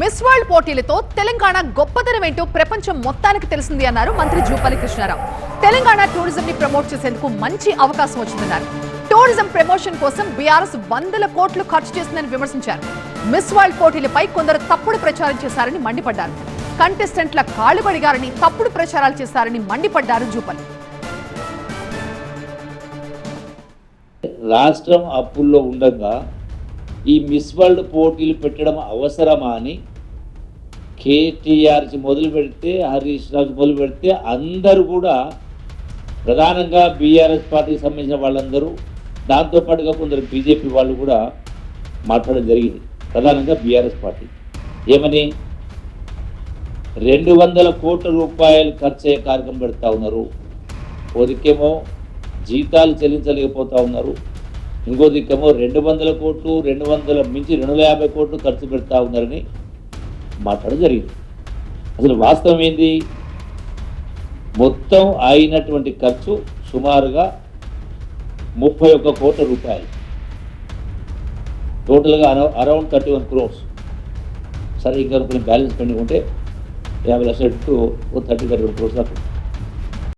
Miss world పోటీలతో Telangana గొప్పతనం ఏంటో ప్రపంచం మొత్తానికి తెలిసింది అన్నారు మంత్రి జూపల్లి కృష్ణారావు. తెలంగాణ టూరిజం ని ప్రమోట్ చేసేందుకు మంచి అవకాశం వచ్చిందన్నారు. టూరిజం ప్రమోషన్ కోసం బీఆర్ఎస్ వందల కోట్లు ఖర్చు చేసిందని విమర్శించారు. మిస్ వరల్డ్ పోటీలపై కొందరు తప్పుడు ప్రచారం చేశారని మండిపడ్డారు. కంటెస్టెంట్ల కాళ్లు పడిగారని తప్పుడు ప్రచారాలు చేశారని మండిపడ్డారు జూపల్లి. రాష్ట్రం అప్పుల్లో ఉండగా ఈ మిస్ వరల్డ్ పోటీలు పెట్టడం అవసరమా అని కేటీఆర్ మొదలు పెడితే హరీష్ రావు మొదలు పెడితే అందరూ కూడా ప్రధానంగా బీఆర్ఎస్ పార్టీకి సంబంధించిన వాళ్ళందరూ, దాంతోపాటుగా కొందరు బీజేపీ వాళ్ళు కూడా మాట్లాడడం జరిగింది. ప్రధానంగా బీఆర్ఎస్ పార్టీ ఏమని 200 కోట్ల రూపాయలు ఖర్చు అయ్యే కార్యక్రమం పెడతా ఉన్నారు. ఓదికేమో జీతాలు చెల్లించలేకపోతా ఉన్నారు, ఇంకో దిక్కేమో 200 కోట్లు 200 మించి 250 కోట్లు ఖర్చు పెడతా ఉన్నారని మాట్లాడడం జరిగింది. అసలు వాస్తవం ఏంది? మొత్తం అయినటువంటి ఖర్చు సుమారుగా 31 కోట్ల రూపాయలు, టోటల్గా అరౌండ్ 31 crores. సరే ఇంకా కొన్ని బ్యాలెన్స్ పెండింగ్ ఉంటే 50 లక్షలు 32 crores దాకా